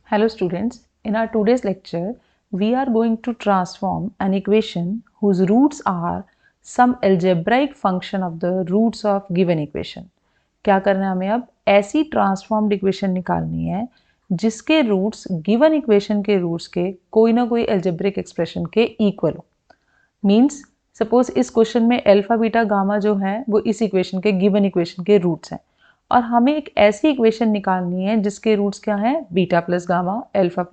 Hello students, in our today's lecture, we are going to transform an equation whose roots are some algebraic function of the roots of given equation. क्या करना है हमें अब ऐसी transformed equation निकालनी है जिसके रूट्स गिवन इक्वेशन के रूट्स के कोई ना कोई अलजेब्रिक एक्सप्रेशन के इक्वल हो. मीन्स सपोज इस क्वेश्चन में अल्फा बीटा गामा जो है वो इस इक्वेशन के गिवन इक्वेशन के रूट्स हैं और हमें एक ऐसी इक्वेशन निकालनी है जिसके रूट्स क्या हैं beta plus gamma alpha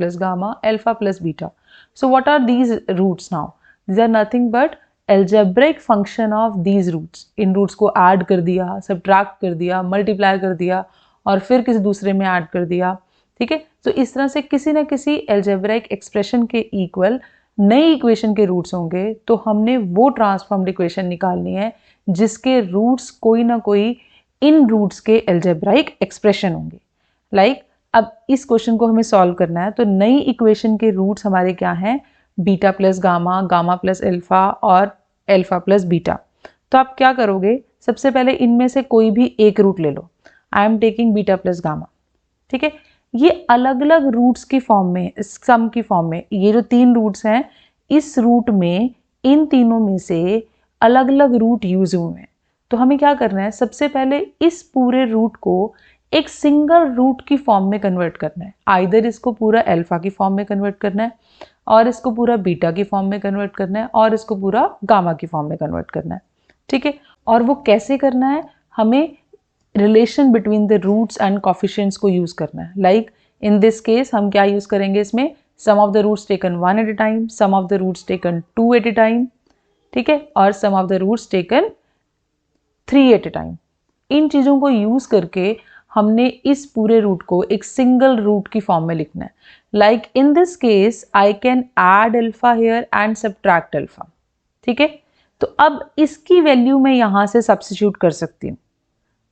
plus beta. So what are these roots now? These are nothing but algebraic function of these roots. इन रूट्स को ऐड कर दिया, सब्ट्रैक्ट कर दिया, मल्टीप्लाई कर दिया और फिर किसी दूसरे में ऐड कर दिया. ठीक है, तो इस तरह से किसी न किसी एल्जेब्रिक एक्सप्रेशन के इक्वल नई इक्वेशन के रूट्स होंगे. तो हमने वो ट्रांसफॉर्म्ड इक्वेशन निकालनी है जिसके रूट्स कोई ना कोई इन रूट्स के एल्जेब्राइक एक्सप्रेशन होंगे. लाइक अब इस क्वेश्चन को हमें सॉल्व करना है तो नई इक्वेशन के रूट्स हमारे क्या हैं? Beta plus gamma, gamma plus alpha और अल्फा प्लस बीटा. तो आप क्या करोगे? सबसे पहले इनमें से कोई भी एक रूट ले लो. I am taking beta plus gamma. ठीक है, ये अलग अलग रूट्स की फॉर्म में, सम की फॉर्म में, ये जो तीन रूट्स हैं इस रूट में इन तीनों में से अलग अलग रूट यूज हुए हैं. तो हमें क्या करना है? सबसे पहले इस पूरे रूट को एक सिंगल रूट की फॉर्म में कन्वर्ट करना है. आइदर इसको पूरा अल्फा की फॉर्म में कन्वर्ट करना है और इसको पूरा बीटा की फॉर्म में कन्वर्ट करना है और इसको पूरा गामा की फॉर्म में कन्वर्ट करना है. ठीक है, और वो कैसे करना है? हमें relation between the roots and coefficients को यूज करना है. लाइक इन दिस केस हम क्या यूज करेंगे इसमें? Some of the roots taken 1 at a time, some of the roots taken 2 at a time. ठीक है, और some of the roots taken 3 at a time. इन चीज़ों को यूज़ करके हमने इस पूरे रूट को एक सिंगल रूट की फॉर्म में लिखना है. Like in this case I can add alpha here and subtract alpha. ठीक है, तो अब इसकी वैल्यू मैं यहाँ से सब्स्टिट्यूट कर सकती हूँ.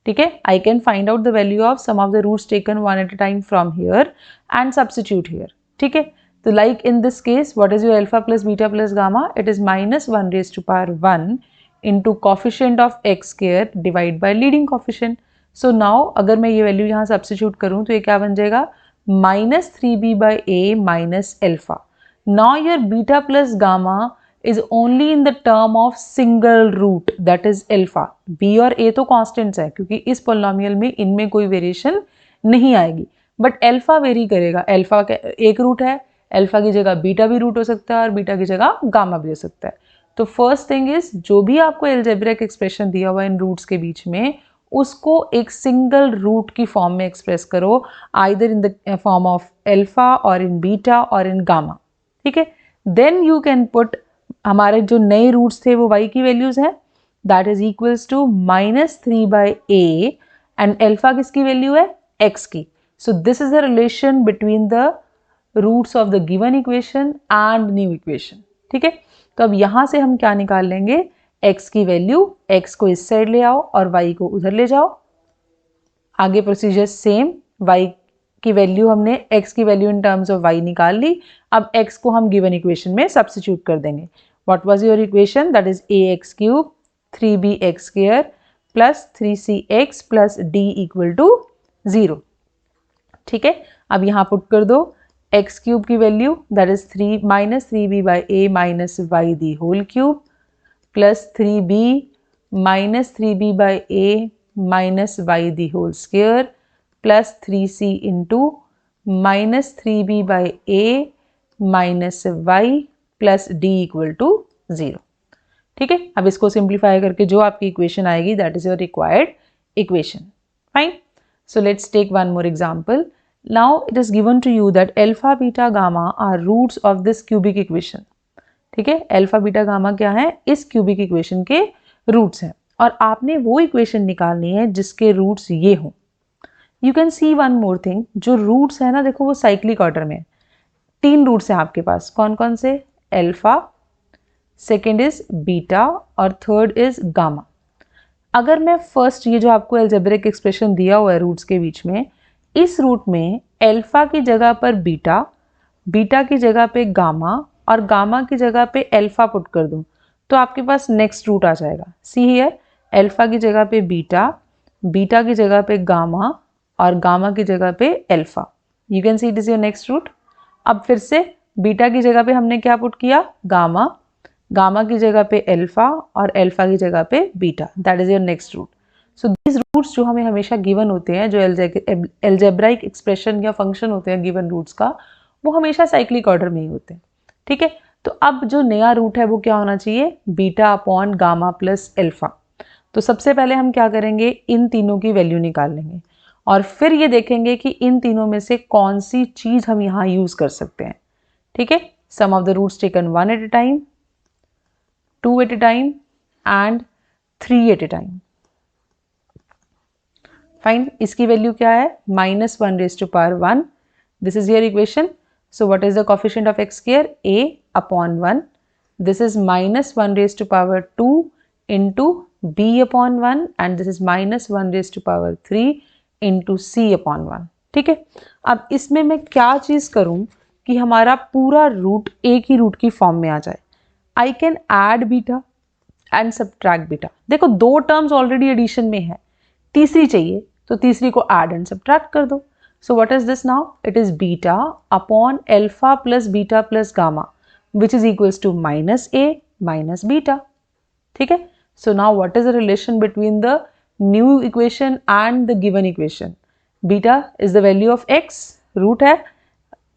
ठीक है, I can find out the value of sum of the roots taken 1 at a time from here and substitute here. ठीक है, तो like in this case what is your alpha plus beta plus gamma? It is -1⁻1 into coefficient of x square divide by leading coefficient. So now अगर मैं ये value यहाँ substitute करूँ तो ये क्या बन जाएगा? -3b/a minus alpha. Now your beta plus gamma is only in the term of single root that is alpha. b और a तो कांस्टेंट्स है क्योंकि इस पोलिनोमियल में इनमें कोई वेरिएशन नहीं आएगी, बट अल्फा वेरी करेगा. अल्फा का एक रूट है, अल्फा की जगह बीटा भी रूट हो सकता है और बीटा की जगह गामा भी हो सकता है. तो फर्स्ट थिंग इज जो भी आपको एल्जेब्रिक एक्सप्रेशन दिया हुआ इन रूट्स के बीच में उसको एक सिंगल रूट की फॉर्म में एक्सप्रेस करो, either in the form of alpha और इन बीटा और इन गामा. ठीक है, देन यू कैन पुट हमारे जो नए रूट्स थे वो y की वैल्यूज हैं, that is equals to -3/a and alpha किसकी वैल्यू है? x की. So this is the relation between the roots of the given equation and new equation. ठीक है, तो अब यहाँ से हम क्या निकाल लेंगे? x की वैल्यू, x को इस साइड ले आओ और y को उधर ले जाओ. आगे प्रोसीजर सेम. y की वैल्यू हमने x की value in terms of y निकाल ली. अब x को हम गिवन इक्वेशन में सब्स्टिट्यूट कर देंगे. What was your equation? That is ax³ 3bx² plus 3cx plus d equal to 0. ठीक है, अब यहाँ पुट कर दो x³ की value, that is -3b/a minus y the whole cube plus 3b minus 3b/a minus y the whole square plus 3c into -3b/a minus y plus d equal to 0. ठीक है, अब इसको सिंप्लीफाई करके जो आपकी इक्वेशन आएगी that is your required equation. Fine. So let's take one more example. Now it is given to you that alpha, beta, gamma are roots of this cubic equation. ठीक है, अल्फा बीटा गामा क्या है? इस cubic equation के roots हैं और आपने वो इक्वेशन निकालनी है जिसके रूट्स ये हों. You can C one more thing, जो रूट्स है ना देखो वो साइक्लिक ऑर्डर में. 3 रूट्स हैं आपके पास. कौन कौन से? अल्फा, सेकेंड इज बीटा और थर्ड इज गामा. अगर मैं फर्स्ट ये जो आपको एल्जेब्रिक एक्सप्रेशन दिया हुआ है रूट्स के बीच में, इस रूट में अल्फा की जगह पर बीटा, बीटा की जगह पे गामा और गामा की जगह पे अल्फा पुट कर दूं तो आपके पास नेक्स्ट रूट आ जाएगा. सी हियर, अल्फा की जगह पे बीटा, बीटा की जगह पे गामा और गामा की जगह पे alpha. You can see it is your next root. अब फिर से बीटा की जगह पे हमने क्या पुट किया, गामा, गामा की जगह पे अल्फा और अल्फा की जगह पे beta, that is your next root. So these roots जो हमें हमेशा गिवन होते हैं, जो एल्जेब्राइक एक्सप्रेशन या फंक्शन होते हैं गिवन रूट्स का, वो हमेशा साइक्लिक ऑर्डर में ही होते हैं। ठीक है, तो अब जो नया रूट है वो क्या होना चाहिए, beta upon gamma plus alpha. तो सबसे पहले हम क्या करेंगे, इन तीनों की वैल्यू निकाल लेंगे और फिर ये देखेंगे कि इन तीनों में से कौन सी चीज हम यहाँ यूज कर सकते हैं। ठीक है, some of the roots taken 1 at a time, 2 at a time and 3 at a time. Fine, इसकी वैल्यू क्या है, -1 raised to power 1. This is your equation. So what is the coefficient of x square, a upon 1. This is -1 raised to power 2 into b upon 1 and this is -1 raised to power 3 into c upon 1. ठीक है, अब इसमें मैं क्या चीज करूं कि हमारा पूरा रूट एक ही रूट की फॉर्म में आ जाए। I can add beta and subtract beta. देखो दो टर्म्स ऑलरेडी एडिशन में है, तीसरी चाहिए तो तीसरी को ऐड एंड सब्ट्रैक्ट कर दो। So what is this now, it is beta upon alpha plus beta plus gamma which is equals to -a minus beta. ठीक है, so now what is the relation between the new equation and the given equation? Beta is the value of x, root है,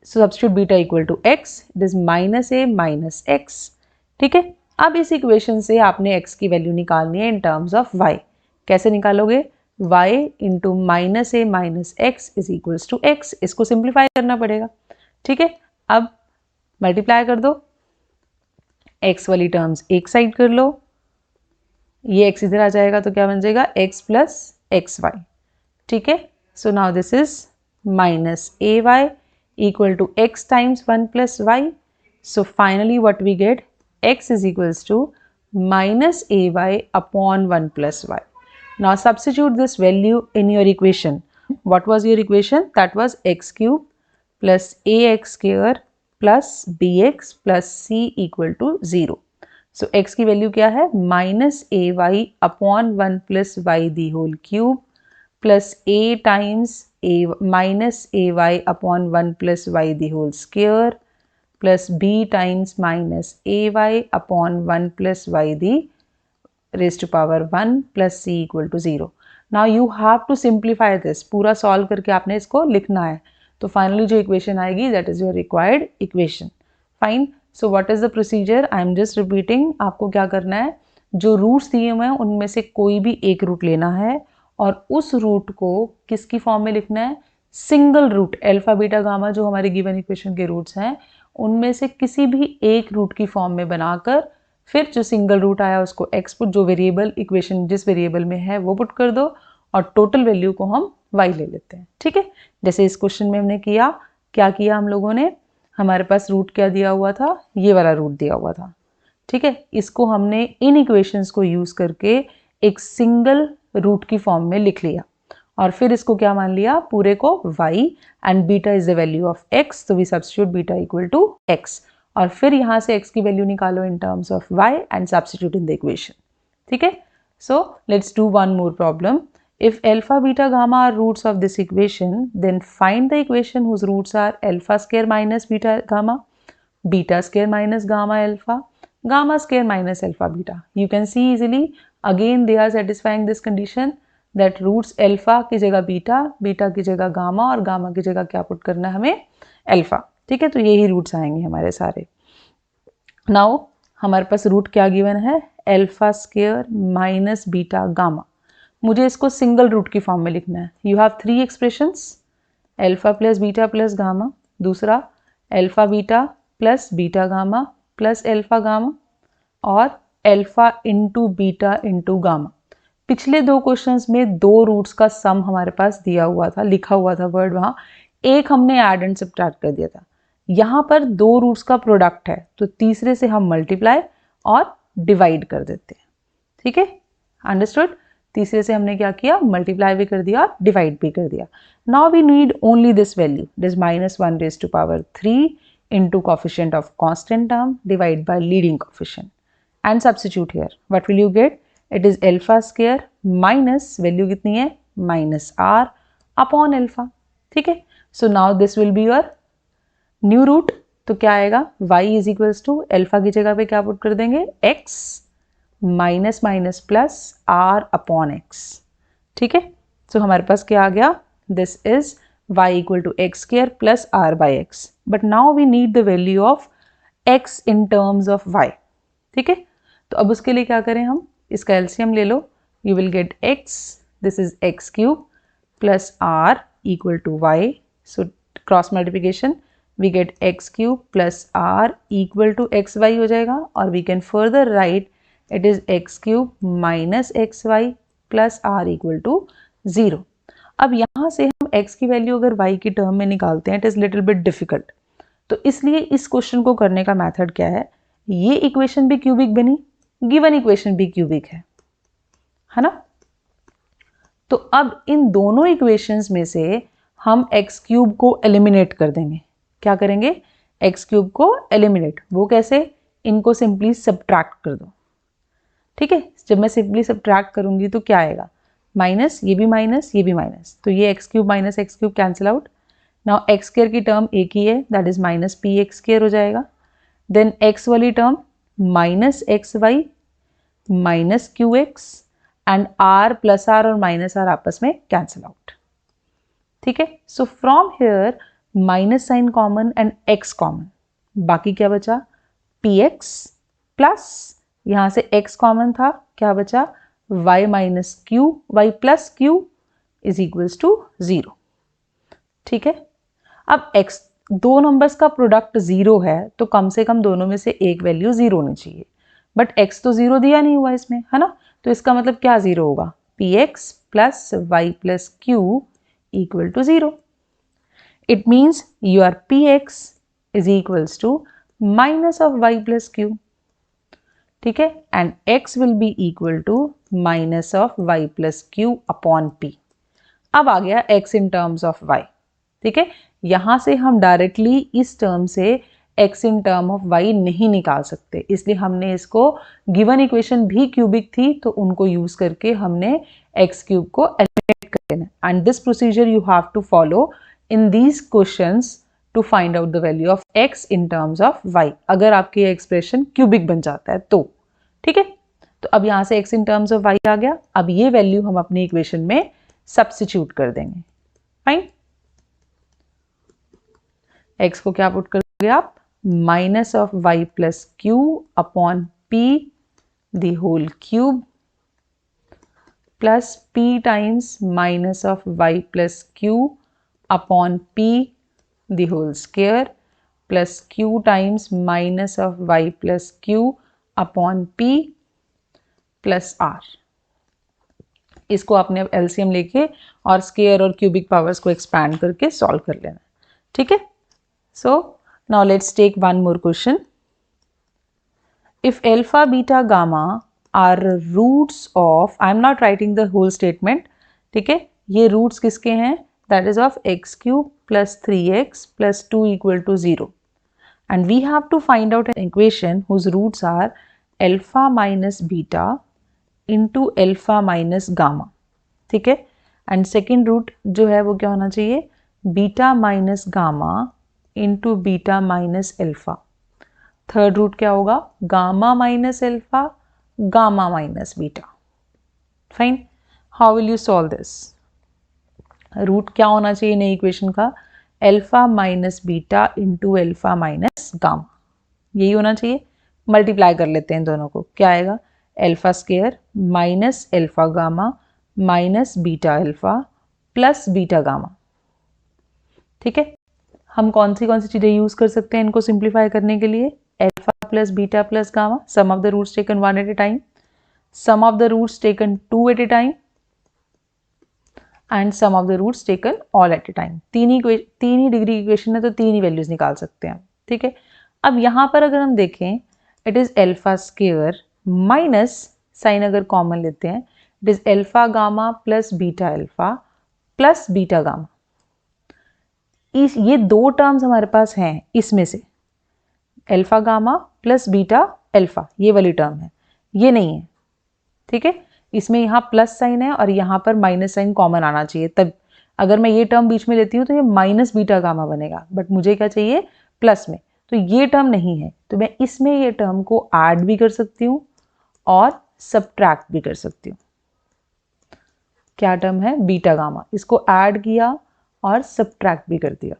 so substitute beta equal to x, it is -a minus x. ठीक है, अब इस equation से आपने x की value निकालनी है in terms of y. कैसे निकालोगे, y into -a minus x is equals to x. इसको सिंप्लीफाई करना पड़ेगा। ठीक है, अब मल्टीप्लाई कर दो, x वाली टर्म्स एक साइड कर लो, ये x इधर आ जाएगा तो क्या बन जाएगा, x प्लस एक्स वाई। ठीक है, so now this is -ay equal to x times 1 plus y. So finally what we get, x is equals to -ay upon 1 plus y. Now substitute this value in your equation. What was your equation, that was x cube plus ax square plus bx plus c equal to 0। So x की value क्या है, -ay upon 1 plus y the whole cube plus a times -ay upon 1 plus y the whole square plus b times -ay upon 1 plus y the raise to power 1 plus c equal to 0। Now you have to simplify this, पूरा solve करके आपने इसको लिखना है। तो finally जो equation आएगी that is your required equation. Fine, so what is the procedure, I am just repeating. आपको क्या करना है, जो रूट्स दिए हुए हैं उनमें से कोई भी एक रूट लेना है और उस रूट को किसकी फॉर्म में लिखना है, single root, alpha beta gamma जो हमारे गिवन इक्वेशन के रूट्स हैं उनमें से किसी भी एक रूट की फॉर्म में बनाकर फिर जो सिंगल रूट आया उसको एक्स पुट, जो वेरिएबल इक्वेशन जिस वेरिएबल में है वो पुट कर दो और टोटल वैल्यू को हम y ले लेते हैं। ठीक है, जैसे इस क्वेश्चन में हमने किया, क्या किया हम लोगों ने, हमारे पास रूट क्या दिया हुआ था, ये वाला रूट दिया हुआ था। ठीक है, इसको हमने इन इक्वेशंस को यूज करके एक सिंगल रूट की फॉर्म में लिख लिया और फिर इसको क्या मान लिया, पूरे को y and beta is the value of x, तो we substitute beta equal to x और फिर यहाँ से x की वैल्यू निकालो in terms of y and substitute in the equation. ठीक है, so let's do one more problem. If alpha, beta, gamma are roots of this equation, then find the equation whose roots are alpha square minus beta gamma, beta square minus gamma alpha, gamma square minus alpha beta. You can see easily, again they are satisfying this condition that roots alpha की जगह beta, beta की जगह gamma और gamma की जगह क्या put करना है हमें, alpha. ठीक है, तो यही रूट्स आएंगे हमारे सारे। नाउ हमारे पास रूट क्या गिवन है, alpha square minus beta gamma. मुझे इसको सिंगल रूट की फॉर्म में लिखना है। You have 3 expressions, alpha plus beta plus gamma, दूसरा alpha beta plus beta gamma plus alpha gamma और alpha into beta into gamma. पिछले दो क्वेश्चंस में दो रूट्स का सम हमारे पास दिया हुआ था, लिखा हुआ था वर्ड वहाँ, एक हमने ऐड एंड सब्ट्रैक्ट कर दिया था। यहाँ पर दो रूट्स का प्रोडक्ट है तो तीसरे से हम मल्टीप्लाई और डिवाइड कर देते हैं। ठीक है, अंडरस्टूड। तीसरे से हमने क्या किया, मल्टीप्लाई भी कर दिया और डिवाइड भी कर दिया। Now we need only this value, it is -1 raised to power 3 into coefficient of constant term divide by leading coefficient and substitute here. What will you get? It is alpha square minus value कितनी है, -r upon alpha. ठीक है, so now this will be your new root. तो क्या आएगा, y is equals to alpha की जगह पे क्या पुट कर देंगे, x minus minus plus r upon x। ठीक है, सो हमारे पास क्या आ गया, this is y equal to x square plus r by x. But now we need the value of x in terms of y। ठीक है, तो अब उसके लिए क्या करें हम, इसका एलसीएम ले लो, you will get x, this is x cube plus r equal to y। So cross multiplication, we get x cube plus r equal to xy हो जाएगा, और we can further write it is x cube minus xy plus r equal to 0। अब यहाँ से हम x की value अगर y की टर्म में निकालते हैं, it is little bit difficult। तो इसलिए इस क्वेश्चन को करने का मेथड क्या है, ये इक्वेशन भी क्यूबिक बनी, गिवन इक्वेशन भी क्यूबिक है ना। तो अब इन दोनों इक्वेशंस में से हम x क्यूब को एलिमिनेट कर देंगे। क्या करेंगे, एक्स क्यूब को एलिमिनेट, वो कैसे, इनको सिंपली सब्ट्रैक्ट कर दो। ठीक है, जब मैं सिंपली सब्ट्रैक्ट करूंगी तो क्या आएगा, माइनस, ये भी माइनस, ये भी माइनस, तो ये x cube minus x cube cancel out. Now x square की टर्म एक ही है, that is minus p x square हो जाएगा। देन एक्स वाली term minus x y minus q x, and r plus r और माइनस आर आपस में कैंसिल आउट। ठीक है, so from here minus sign common and x common, बाकी क्या बचा, px प्लस यहां से x कॉमन था, क्या बचा, y minus q, y plus q is equals to 0। ठीक है, अब x, दो नंबर्स का प्रोडक्ट 0 है तो कम से कम दोनों में से एक वैल्यू 0 होनी चाहिए, बट x तो 0 दिया नहीं हुआ इसमें, है ना, तो इसका मतलब क्या 0 होगा, px plus y plus q equal to 0। It means your px is equals to minus of y plus q। ठीक है, and x will be equal to minus of y plus q upon p। अब आ गया x in terms of y। ठीक है, यहां से हम directly इस टर्म से x in term of y नहीं निकाल सकते, इसलिए हमने इसको, गिवन इक्वेशन भी क्यूबिक थी तो उनको यूज करके हमने x क्यूब को एलिमिनेट कर देना। And this procedure you have to follow in these questions to find out the value of x in terms of y, अगर आपके ये एक्सप्रेशन क्यूबिक बन जाता है तो। ठीक है, तो अब यहां से x in terms of y आ गया, अब ये वैल्यू हम अपनी इक्वेशन में सब्स्टिट्यूट कर देंगे। फाइन, x को क्या पुट कर दोगे आप, minus of y plus q upon p the whole cube plus p times minus of y plus q upon p the whole square plus q times minus of y plus q upon p plus r। इसको आपने अब LCM लेके और square और cubic powers को expand करके solve कर लेना। ठीक है, so now let's take one more question. If alpha beta gamma are roots of, I am not writing the whole statement. ठीक है, ये रूट्स किसके हैं, that is of x cube plus 3x plus 2 equal to 0, and we have to find out an equation whose roots are alpha minus beta into alpha minus gamma। ठीक है, and second root जो है वो क्या होना चाहिए, beta minus gamma into beta minus alpha। third root क्या होगा, gamma minus alpha gamma minus beta। fine, how will you solve this? Root क्या होना चाहिए नई इक्वेशन का, alpha minus beta into alpha minus gamma, यही होना चाहिए। मल्टीप्लाई कर लेते हैं दोनों को, क्या आएगा, alpha square minus alpha gamma minus beta alpha plus beta gamma. ठीक है, हम कौन सी चीज़ें यूज कर सकते हैं इनको सिंप्लीफाई करने के लिए, alpha plus beta plus gamma, sum of the roots taken 1 at a time, some of the roots taken 2 at a time, and sum of the roots taken all at a time. तीन ही degree equation है तो तीन ही values निकाल सकते हैं। ठीक है, अब यहाँ पर अगर हम देखें, it is alpha square minus sign अगर कॉमन लेते हैं, it is alpha gamma plus beta alpha plus beta gamma. ये दो टर्म्स हमारे पास हैं, इसमें से alpha gamma plus beta alpha ये वाली टर्म है, ये नहीं है। ठीक है, इसमें यहाँ प्लस साइन है और यहाँ पर माइनस साइन कॉमन आना चाहिए, तब अगर मैं ये टर्म बीच में लेती हूँ तो ये माइनस बीटा गामा बनेगा, बट मुझे क्या चाहिए प्लस में, तो ये टर्म नहीं है, तो मैं इसमें ये टर्म को ऐड भी कर सकती हूँ और सब्ट्रैक्ट भी कर सकती हूँ। क्या टर्म है बीटा गामा, इसको ऐड किया और सब्ट्रैक्ट भी कर दिया।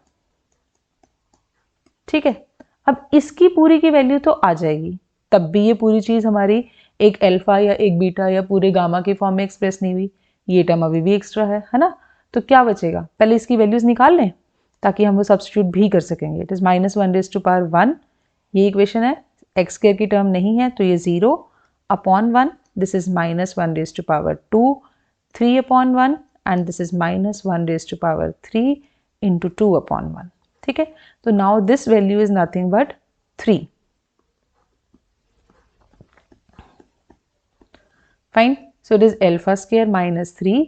ठीक है, अब इसकी पूरी की वैल्यू तो आ जाएगी, तब भी ये पूरी चीज हमारी एक अल्फा या एक बीटा या पूरे गामा के फॉर्म में एक्सप्रेस नहीं हुई, ये टर्म अभी भी एक्स्ट्रा है ना। तो क्या बचेगा, पहले इसकी वैल्यूज निकाल लें ताकि हम वो सब्स्टिट्यूट भी कर सकेंगे। इट इज -1⁻1, ये इक्वेशन है, एक्स स्क्वायर की टर्म नहीं है तो ये 0 upon 1, this is -1⁻2, 3/1 and this is -1⁻3 into 2/1। ठीक है, तो now this value is nothing but 3। Fine, so it is alpha square -3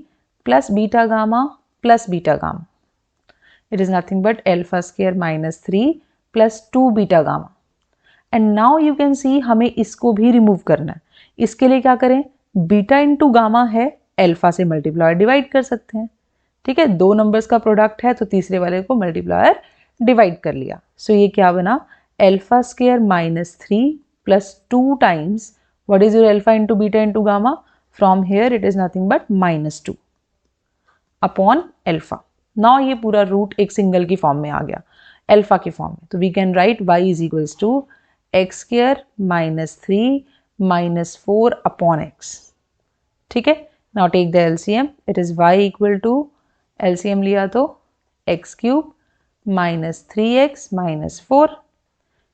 plus beta gamma plus beta gamma, it is nothing but alpha square -3 plus 2 beta gamma। and now you can see हमें इसको भी remove करना है। इसके लिए क्या करें, beta into gamma है, अल्फा से मल्टीप्लायर डिवाइड कर सकते हैं। ठीक है, दो नंबर्स का प्रोडक्ट है तो तीसरे वाले को मल्टीप्लायर डिवाइड कर लिया। सो ये क्या बना, alpha square -3 plus 2 times what is your alpha into beta into gamma, from here it is nothing but -2 upon alpha. Now ये पूरा रूट एक सिंगल की फॉर्म में आ गया, अल्फा की फॉर्म में, तो we can write y is equals to x square -3 -4 upon x। ठीक है, now take the LCM, it is y equal to, LCM लिया तो x क्यूब -3x -4।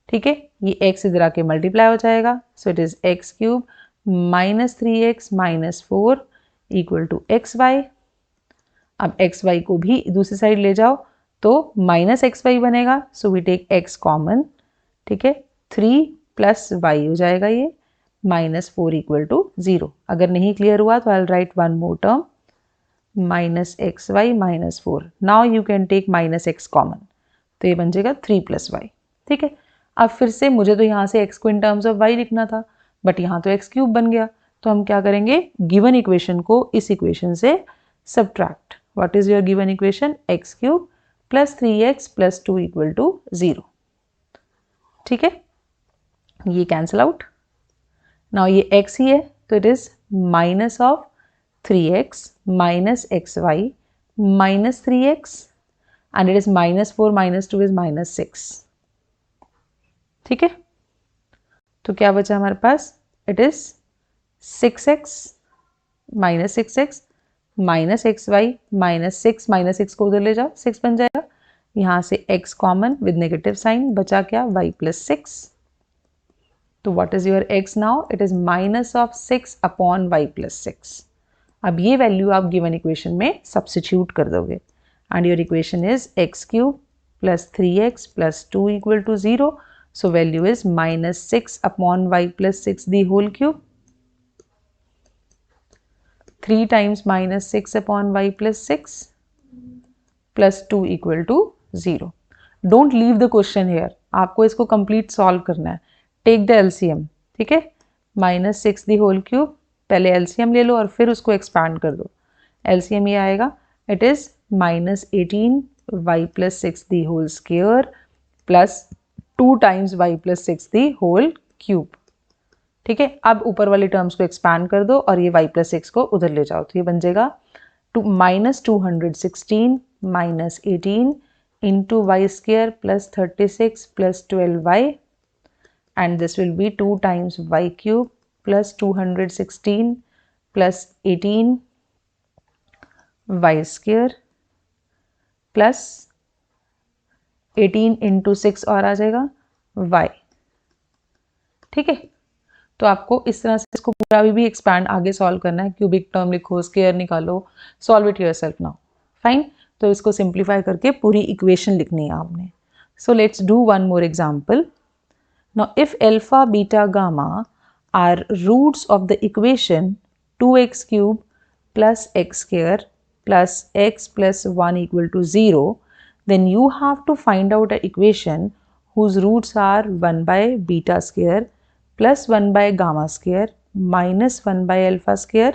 ठीक है, ये x इधर आके मल्टीप्लाई हो जाएगा, so it is x cube -3x -4 equal to xy। अब एक्स वाई को भी दूसरी साइड ले जाओ तो -xy बनेगा, so we take x common. ठीक है, 3 प्लस y हो जाएगा ये, -4 इक्वल टू 0। अगर नहीं क्लियर हुआ तो I will write one more term, -xy -4। Now you can take -x common, तो ये बन जाएगा 3 + y। ठीक है, अब फिर से मुझे तो यहाँ से x को इन टर्म्स ऑफ y लिखना था, बट यहाँ तो x क्यूब बन गया, तो हम क्या करेंगे, गिवन इक्वेशन को इस इक्वेशन से subtract. What is your given equation, x cube plus 3x plus 2 equal to 0। ठीक है, ये कैंसिल आउट। नाउ ये x ही है तो it is minus of 3x minus xy minus 3x and it is -4 -2 is -6। ठीक है, तो क्या बचा हमारे पास, it is 6x -6x -xy -6 को उधर ले जाओ, 6 बन जाएगा, यहाँ से x common with negative sign, बचा क्या y + 6। तो what is your x now, it is -6 upon y + 6। अब ये वैल्यू आप गिवन इक्वेशन में सब्स्टिट्यूट कर दोगे and your equation is x cube plus 3x plus 2 equal to 0। So value is -6 upon y + 6 the whole cube, 3 times -6 upon y plus 6 plus 2 equal to 0। Don't leave the question here, आपको इसको complete solve करना है। Take the LCM, ठीक है, -6 the whole cube, पहले LCM ले लो और फिर उसको expand कर दो। LCM ये आएगा, it is -18 y plus 6 the whole square plus 2 times y plus 6 the whole cube. ठीक है, अब ऊपर वाले टर्म्स को एक्सपैंड कर दो और ये y + 6 को उधर ले जाओ, तो ये बन जाएगा -216 -18 into y square plus 36 plus 12y and this will be 2 times y cube plus 216 plus 18 y square plus 18 into 6 और आ जाएगा y। ठीक है, तो आपको इस तरह से इसको पूरा भी एक्सपैंड आगे सॉल्व करना है, क्यूबिक टर्म लिखो, स्क्वायर निकालो, solve it yourself now. Fine, तो इसको सिंप्लीफाई करके पूरी इक्वेशन लिखनी है आपने। So let's do one more example. Now if alpha beta gamma are roots of the equation 2x cube plus x square plus x plus 1 equal to 0, then you have to find out an equation whose roots are 1 by beta square plus 1 by gamma square minus 1 by alpha square,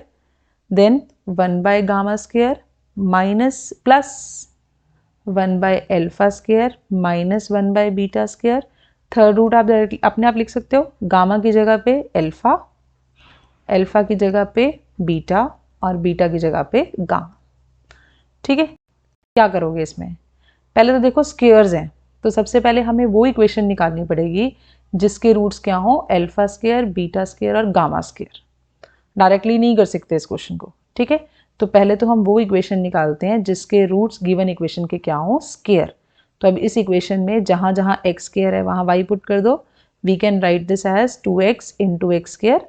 then 1 by gamma square minus plus 1 by alpha square minus 1 by beta square. Third root आप अपने आप लिख सकते हो, gamma की जगह पे alpha, alpha की जगह पे बीटा और बीटा की जगह पे गामा। ठीक है, क्या करोगे इसमें? पहले तो देखो स्क्वायर्स हैं, तो सबसे पहले हमें वो इक्वेशन निकालनी पड़ेगी जिसके रूट्स क्या हो, अल्फा स्क्वायर, बीटा स्क्वायर और गामा स्क्वायर। डायरेक्टली नहीं कर सकते इस क्वेश्चन को। ठीक है, तो पहले तो हम वो इक्वेशन निकालते हैं जिसके रूट्स गिवन इक्वेशन के क्या हो, स्क्वायर। तो अब इस इक्वेशन में जहां जहां एक्स स्क्वायर है वहां वाई पुट कर दो। We can write this as 2x into x square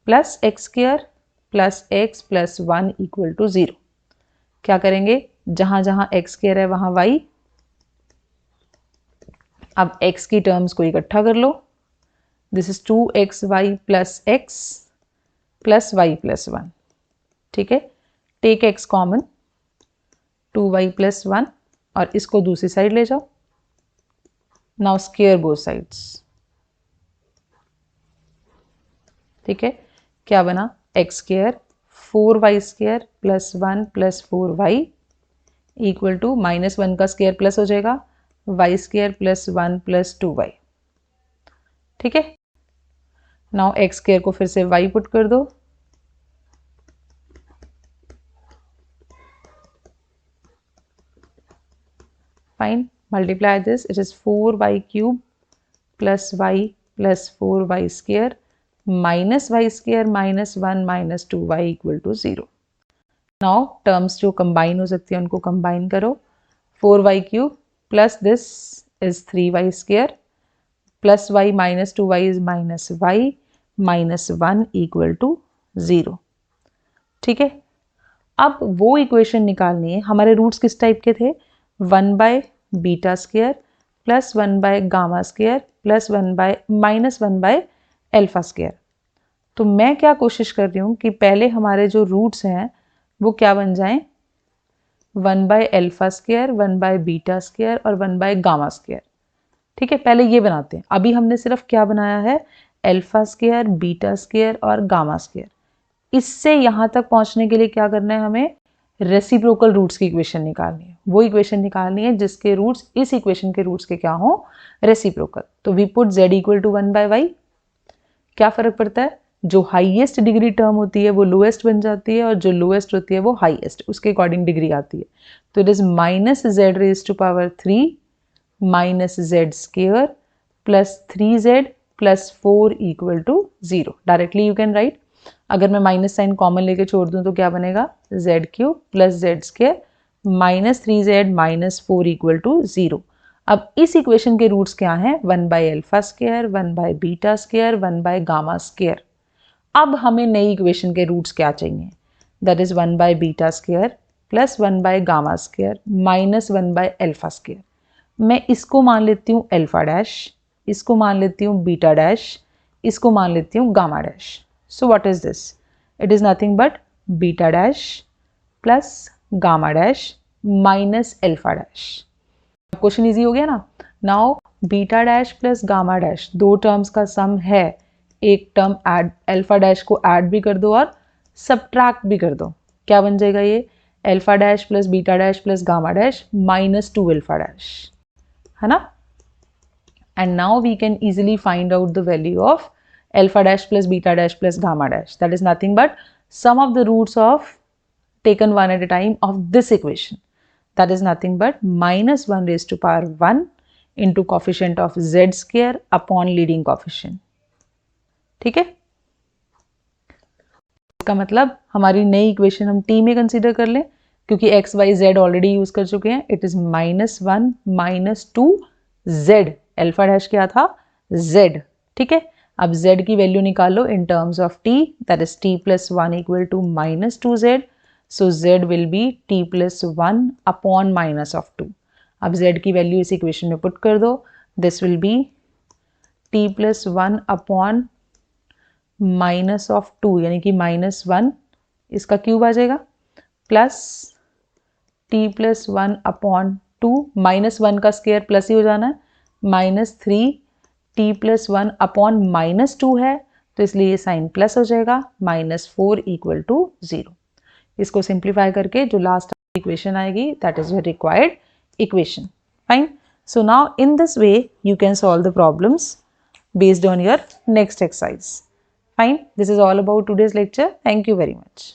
plus x square plus x plus 1 equal to 0। क्या करेंगे, जहां जहां एक्स स्क्वायर है वहां वाई। अब x की टर्म्स को इकट्ठा कर लो। This is 2xy plus x plus y plus 1। ठीक है, take x common, 2y plus 1 और इसको दूसरी साइड ले जाओ। Now square both sides. ठीक है, क्या बना, x square 4y square plus 1 plus 4y equal to minus 1 का स्क्वायर प्लस हो जाएगा Y square plus 1 plus 2y। ठीक है, नाउ एक्स स्क्वायर को फिर से y पुट कर दो। Fine, multiply this, it is 4y cube plus y plus 4y square minus y square minus 1 minus 2y equal to 0। Now terms जो combine हो सकती है उनको कंबाइन करो। 4y cube plus this is 3y square plus y minus 2y is minus y minus 1 equal to 0। ठीक है, अब वो इक्वेशन निकालनी है। हमारे रूट्स किस टाइप के थे, 1 by beta square plus 1 by gamma square plus 1 bye minus 1 by alpha square. तो मैं क्या कोशिश कर रही हूँ कि पहले हमारे जो रूट्स हैं वो क्या बन जाएं, 1 by alpha square, 1 by beta square और 1 बाय गामा स्क्वायर। ठीक है, पहले ये बनाते हैं। अभी हमने सिर्फ क्या बनाया है, अल्फा स्क्वायर, बीटा स्क्वायर और गामा स्क्वायर। इससे यहाँ तक पहुँचने के लिए क्या करना है, हमें रेसिप्रोकल रूट्स की इक्वेशन निकालनी है। वो इक्वेशन निकालनी है जिसके रूट्स इस इक्वेशन के रूट्स के क्या हो, रेसिप्रोकल। तो we put z equal to 1 by y. क्या फर्क पड़ता है, जो हाईएस्ट डिग्री टर्म होती है वो लोएस्ट बन जाती है और जो लोएस्ट होती है वो हाईएस्ट, उसके अकॉर्डिंग डिग्री आती है। तो it is minus z raise to power 3 minus z square plus 3z plus 4 equal to 0। Directly you can write. अगर मैं माइनस साइन कॉमन लेके छोड़ दूं तो क्या बनेगा, z cube plus z square minus 3z minus 4 equal to 0। अब इस इक्वेशन के रूट्स क्या हैं, 1 by alpha square, 1 by beta square, 1 by gamma square. अब हमें नई इक्वेशन के रूट्स क्या चाहिए, that is 1 by beta square plus 1 by gamma square minus 1 by alpha square. मैं इसको मान लेती हूँ अल्फा डैश, इसको मान लेती हूँ बीटा डैश, इसको मान लेती हूँ gamma dash. So what is this, it is nothing but beta dash plus gamma dash minus alpha dash. Question easy हो गया ना। Now beta dash plus gamma dash दो टर्म्स का सम है, एक टर्म ऐड अल्फा डैश को add भी कर दो और सब्ट्रैक्ट भी कर दो। क्या बन जाएगा ये, alpha dash plus beta dash plus gamma dash minus 2 alpha dash, है ना। And now we can easily find out the value of alpha dash plus beta dash plus gamma dash, that is nothing but sum of the roots of taken one at a time of this equation, that is nothing but minus 1 raised to power 1 into coefficient of z square upon leading coefficient। ठीक है, इसका मतलब हमारी नई equation हम t में consider कर लें क्योंकि x y z already use कर चुके हैं। It is minus 1 minus 2 z, alpha dash क्या था, z। ठीक है, अब z की वैल्यू निकालो in terms of t, that is t plus 1 equal to minus 2z। So z will be t plus 1 upon minus of 2। अब z की value इस इक्वेशन में पुट कर दो, this will be t plus 1 upon minus of 2 यानी कि minus 1, इसका cube आ जाएगा, plus t plus 1 upon 2, minus 1 का स्क्वायर प्लस ही हो जाना है, minus 3 t plus 1 upon minus 2 है तो इसलिए ये साइन प्लस हो जाएगा, माइनस 4 इक्वल टू 0। इसको सिंप्लीफाई करके जो लास्ट equation आएगी, that is your required equation. Fine. So now in this way you can solve the problems based on your next exercise. Fine. This is all about today's lecture. Thank you very much.